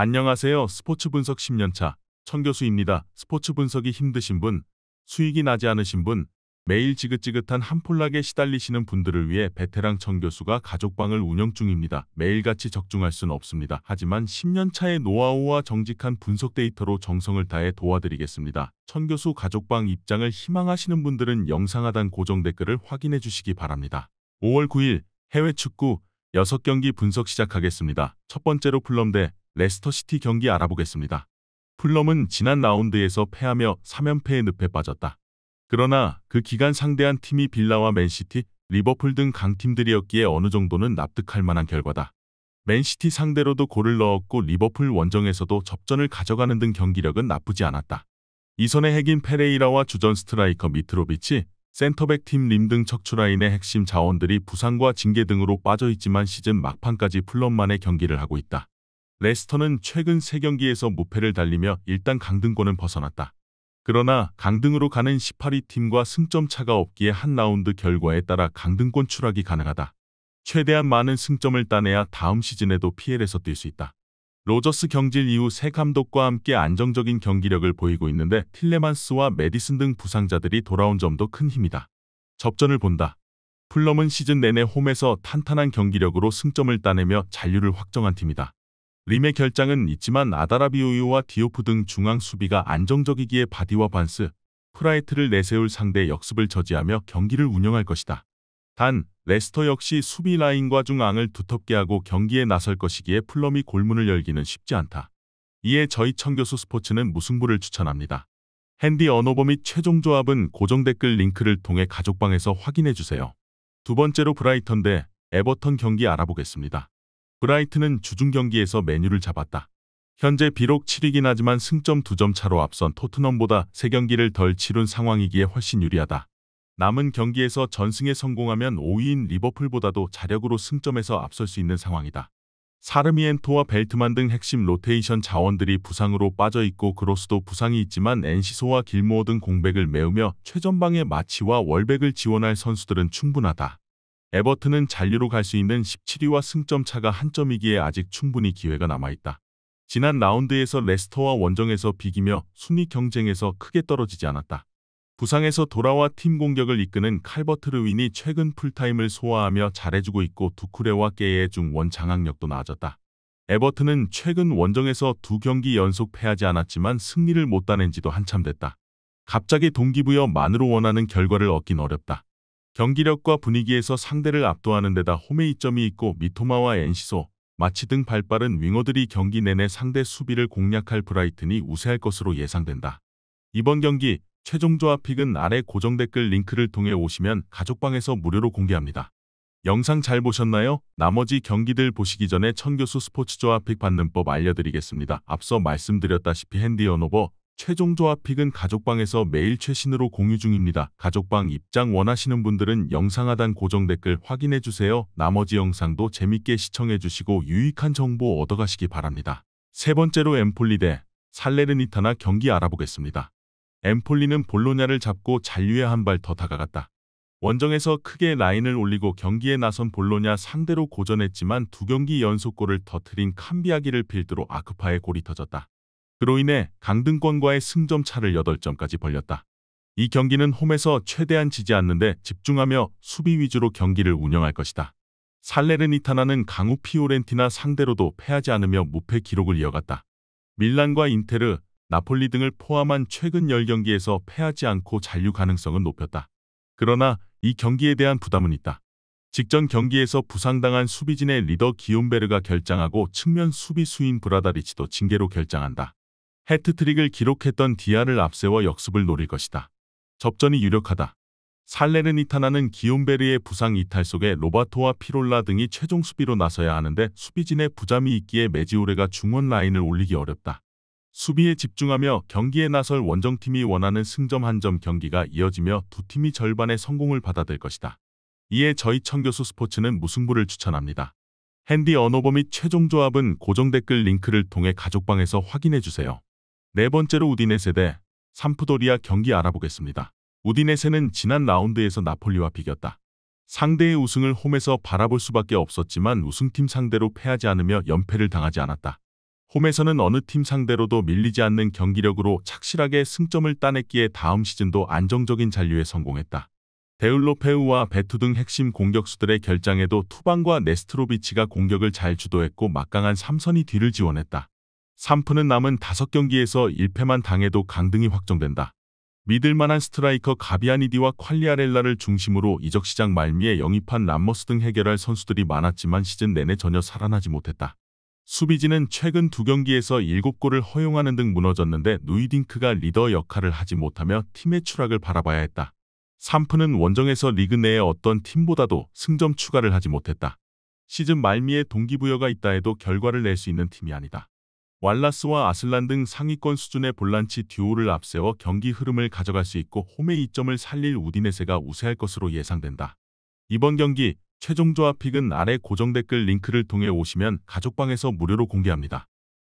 안녕하세요. 스포츠 분석 10년차 천교수입니다. 스포츠 분석이 힘드신 분, 수익이 나지 않으신 분, 매일 지긋지긋한 한폴락에 시달리시는 분들을 위해 베테랑 천교수가 가족방을 운영 중입니다. 매일같이 적중할 수는 없습니다. 하지만 10년차의 노하우와 정직한 분석 데이터로 정성을 다해 도와드리겠습니다. 천교수 가족방 입장을 희망하시는 분들은 영상 하단 고정 댓글을 확인해 주시기 바랍니다. 5월 9일 해외 축구 6경기 분석 시작하겠습니다. 첫 번째로 풀럼 대 레스터시티 경기 알아보겠습니다. 풀럼은 지난 라운드에서 패하며 3연패의 늪에 빠졌다. 그러나 그 기간 상대한 팀이 빌라와 맨시티, 리버풀 등 강팀들이었기에 어느 정도는 납득할 만한 결과다. 맨시티 상대로도 골을 넣었고 리버풀 원정에서도 접전을 가져가는 등 경기력은 나쁘지 않았다. 이선의 핵인 페레이라와 주전 스트라이커 미트로비치, 센터백 팀 림 등 척추라인의 핵심 자원들이 부상과 징계 등으로 빠져있지만 시즌 막판까지 풀럼만의 경기를 하고 있다. 레스터는 최근 3경기에서 무패를 달리며 일단 강등권은 벗어났다. 그러나 강등으로 가는 18위 팀과 승점 차가 없기에 한 라운드 결과에 따라 강등권 추락이 가능하다. 최대한 많은 승점을 따내야 다음 시즌에도 PL에서 뛸 수 있다. 로저스 경질 이후 새 감독과 함께 안정적인 경기력을 보이고 있는데 틸레만스와 메디슨 등 부상자들이 돌아온 점도 큰 힘이다. 접전을 본다. 풀럼은 시즌 내내 홈에서 탄탄한 경기력으로 승점을 따내며 잔류를 확정한 팀이다. 림의 결장은 있지만 아다라비오유와 디오프 등 중앙 수비가 안정적이기에 바디와 반스, 프라이트를 내세울 상대 역습을 저지하며 경기를 운영할 것이다. 단, 레스터 역시 수비 라인과 중앙을 두텁게 하고 경기에 나설 것이기에 풀럼이 골문을 열기는 쉽지 않다. 이에 저희 천교수 스포츠는 무승부를 추천합니다. 핸디 언오버 및 최종 조합은 고정 댓글 링크를 통해 가족방에서 확인해주세요. 두 번째로 브라이턴 대 에버턴 경기 알아보겠습니다. 브라이튼은 주중 경기에서 맨유를 잡았다. 현재 비록 7위긴 하지만 승점 2점 차로 앞선 토트넘보다 3경기를 덜 치룬 상황이기에 훨씬 유리하다. 남은 경기에서 전승에 성공하면 5위인 리버풀보다도 자력으로 승점에서 앞설 수 있는 상황이다. 사르미엔토와 벨트만 등 핵심 로테이션 자원들이 부상으로 빠져있고 그로스도 부상이 있지만 엔시소와 길모어 등 공백을 메우며 최전방의 마치와 월백을 지원할 선수들은 충분하다. 에버튼은 잔류로 갈 수 있는 17위와 승점 차가 한 점이기에 아직 충분히 기회가 남아있다. 지난 라운드에서 레스터와 원정에서 비기며 순위 경쟁에서 크게 떨어지지 않았다. 부상에서 돌아와 팀 공격을 이끄는 칼버트 르윈이 최근 풀타임을 소화하며 잘해주고 있고 두쿠레와 깨의 중 원 장악력도 나아졌다. 에버튼은 최근 원정에서 2경기 연속 패하지 않았지만 승리를 못 따낸 지도 한참 됐다. 갑자기 동기부여만으로 원하는 결과를 얻긴 어렵다. 경기력과 분위기에서 상대를 압도하는 데다 홈에 이점이 있고 미토마와 엔시소, 마치 등 발빠른 윙어들이 경기 내내 상대 수비를 공략할 브라이튼이 우세할 것으로 예상된다. 이번 경기 최종 조합 픽은 아래 고정 댓글 링크를 통해 오시면 가족방에서 무료로 공개합니다. 영상 잘 보셨나요? 나머지 경기들 보시기 전에 천교수 스포츠 조합 픽 받는 법 알려드리겠습니다. 앞서 말씀드렸다시피 핸디 언오버 최종 조합 픽은 가족방에서 매일 최신으로 공유 중입니다. 가족방 입장 원하시는 분들은 영상 하단 고정 댓글 확인해주세요. 나머지 영상도 재밌게 시청해주시고 유익한 정보 얻어가시기 바랍니다. 세 번째로 엠폴리 대 살레르니타나 경기 알아보겠습니다. 엠폴리는 볼로냐를 잡고 잔류에 한 발 더 다가갔다. 원정에서 크게 라인을 올리고 경기에 나선 볼로냐 상대로 고전했지만 2경기 연속골을 터트린 캄비아기를 필두로 아크파의 골이 터졌다. 그로 인해 강등권과의 승점 차를 8점까지 벌렸다. 이 경기는 홈에서 최대한 지지 않는데 집중하며 수비 위주로 경기를 운영할 것이다. 살레르니타나는 강우 피오렌티나 상대로도 패하지 않으며 무패 기록을 이어갔다. 밀란과 인테르, 나폴리 등을 포함한 최근 10경기에서 패하지 않고 잔류 가능성은 높였다. 그러나 이 경기에 대한 부담은 있다. 직전 경기에서 부상당한 수비진의 리더 기욤베르가 결장하고 측면 수비수인 브라다리치도 징계로 결장한다. 해트트릭을 기록했던 디아를 앞세워 역습을 노릴 것이다. 접전이 유력하다. 살레르니타나는 기욤베르의 부상 이탈 속에 로바토와 피롤라 등이 최종 수비로 나서야 하는데 수비진의 부담이 있기에 메지오레가 중원 라인을 올리기 어렵다. 수비에 집중하며 경기에 나설 원정팀이 원하는 승점 한 점 경기가 이어지며 두 팀이 절반의 성공을 받아들 것이다. 이에 저희 천교수 스포츠는 무승부를 추천합니다. 핸디 언오버 및 최종 조합은 고정 댓글 링크를 통해 가족방에서 확인해주세요. 네 번째로 우디네세 대 삼프도리아 경기 알아보겠습니다. 우디네세는 지난 라운드에서 나폴리와 비겼다. 상대의 우승을 홈에서 바라볼 수밖에 없었지만 우승팀 상대로 패하지 않으며 연패를 당하지 않았다. 홈에서는 어느 팀 상대로도 밀리지 않는 경기력으로 착실하게 승점을 따냈기에 다음 시즌도 안정적인 잔류에 성공했다. 데울로페우와 베투 등 핵심 공격수들의 결장에도 투방과 네스트로비치가 공격을 잘 주도했고 막강한 삼선이 뒤를 지원했다. 삼프는 남은 5경기에서 1패만 당해도 강등이 확정된다. 믿을만한 스트라이커 가비아니디와 퀄리아렐라를 중심으로 이적 시장 말미에 영입한 람머스 등 해결할 선수들이 많았지만 시즌 내내 전혀 살아나지 못했다. 수비진은 최근 2경기에서 7골을 허용하는 등 무너졌는데 누이딩크가 리더 역할을 하지 못하며 팀의 추락을 바라봐야 했다. 삼프는 원정에서 리그 내의 어떤 팀보다도 승점 추가를 하지 못했다. 시즌 말미에 동기부여가 있다 해도 결과를 낼 수 있는 팀이 아니다. 왈라스와 아슬란 등 상위권 수준의 볼란치 듀오를 앞세워 경기 흐름을 가져갈 수 있고 홈의 이점을 살릴 우디네세가 우세할 것으로 예상된다. 이번 경기 최종 조합픽은 아래 고정 댓글 링크를 통해 오시면 가족방에서 무료로 공개합니다.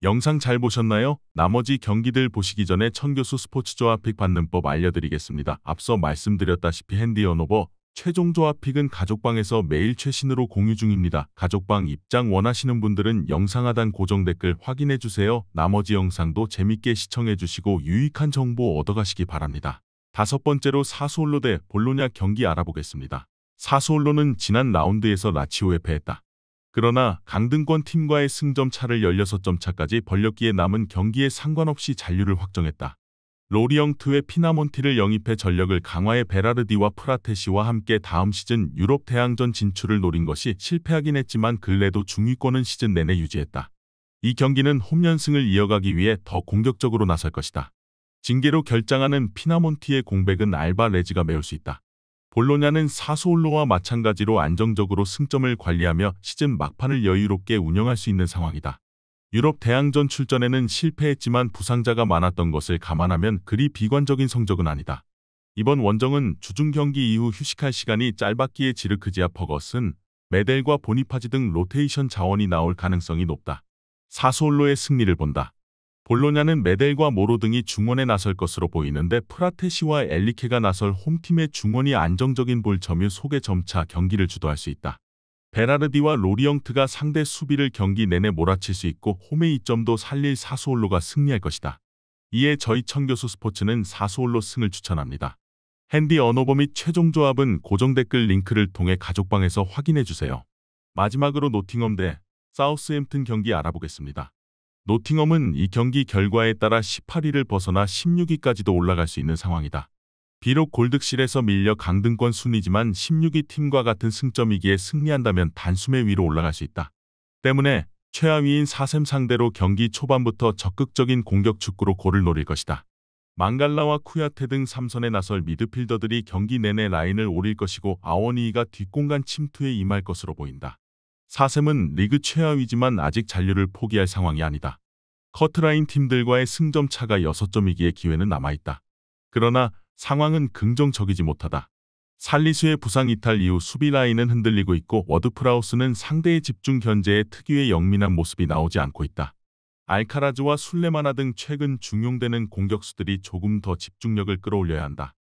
영상 잘 보셨나요? 나머지 경기들 보시기 전에 천교수 스포츠 조합픽 받는 법 알려드리겠습니다. 앞서 말씀드렸다시피 핸디 언오버 최종 조합픽은 가족방에서 매일 최신으로 공유 중입니다. 가족방 입장 원하시는 분들은 영상 하단 고정 댓글 확인해주세요. 나머지 영상도 재밌게 시청해주시고 유익한 정보 얻어가시기 바랍니다. 5번째로 사수올로 대 볼로냐 경기 알아보겠습니다. 사수올로는 지난 라운드에서 라치오에 패했다. 그러나 강등권 팀과의 승점 차를 16점 차까지 벌렸기에 남은 경기에 상관없이 잔류를 확정했다. 로리영트의 피나몬티를 영입해 전력을 강화해 베라르디와 프라테시와 함께 다음 시즌 유럽 대항전 진출을 노린 것이 실패하긴 했지만 근래도 중위권은 시즌 내내 유지했다. 이 경기는 홈연승을 이어가기 위해 더 공격적으로 나설 것이다. 징계로 결장하는 피나몬티의 공백은 알바레즈가 메울 수 있다. 볼로냐는 사수올로와 마찬가지로 안정적으로 승점을 관리하며 시즌 막판을 여유롭게 운영할 수 있는 상황이다. 유럽 대항전 출전에는 실패했지만 부상자가 많았던 것을 감안하면 그리 비관적인 성적은 아니다. 이번 원정은 주중 경기 이후 휴식할 시간이 짧았기에 지르크지아 퍼거슨, 메델과 보니파지 등 로테이션 자원이 나올 가능성이 높다. 사수올로의 승리를 본다. 볼로냐는 메델과 모로 등이 중원에 나설 것으로 보이는데 프라테시와 엘리케가 나설 홈팀의 중원이 안정적인 볼 점유 속에 점차 경기를 주도할 수 있다. 베라르디와 로리영트가 상대 수비를 경기 내내 몰아칠 수 있고 홈의 이점도 살릴 사수올로가 승리할 것이다. 이에 저희 천교수 스포츠는 사수올로 승을 추천합니다. 핸디 언오버 및 최종 조합은 고정 댓글 링크를 통해 가족방에서 확인해주세요. 마지막으로 노팅엄 대 사우스햄튼 경기 알아보겠습니다. 노팅엄은 이 경기 결과에 따라 18위를 벗어나 16위까지도 올라갈 수 있는 상황이다. 비록 골득실에서 밀려 강등권 순위지만 16위 팀과 같은 승점이기에 승리한다면 단숨에 위로 올라갈 수 있다. 때문에 최하위인 사셈 상대로 경기 초반부터 적극적인 공격 축구로 골을 노릴 것이다. 망갈라와 쿠야테 등 3선에 나설 미드필더들이 경기 내내 라인을 오릴 것이고 아워니이가 뒷공간 침투에 임할 것으로 보인다. 사셈은 리그 최하위지만 아직 잔류를 포기할 상황이 아니다. 커트라인 팀들과의 승점 차가 6점이기에 기회는 남아있다. 그러나 상황은 긍정적이지 못하다. 살리수의 부상 이탈 이후 수비 라인은 흔들리고 있고 워드프라우스는 상대의 집중 견제에 특유의 영민한 모습이 나오지 않고 있다. 알카라즈와 술레마나 등 최근 중용되는 공격수들이 조금 더 집중력을 끌어올려야 한다.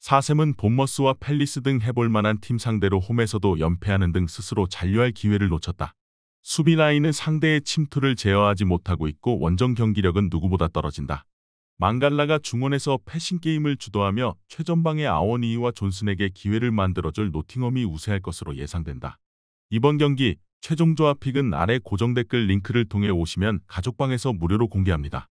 사셈은 본머스와 팰리스 등 해볼 만한 팀 상대로 홈에서도 연패하는 등 스스로 잔류할 기회를 놓쳤다. 수비 라인은 상대의 침투를 제어하지 못하고 있고 원정 경기력은 누구보다 떨어진다. 망갈라가 중원에서 패싱 게임을 주도하며 최전방의 아워니이와 존슨에게 기회를 만들어줄 노팅엄이 우세할 것으로 예상된다. 이번 경기 최종 조합픽은 아래 고정 댓글 링크를 통해 오시면 가족방에서 무료로 공개합니다.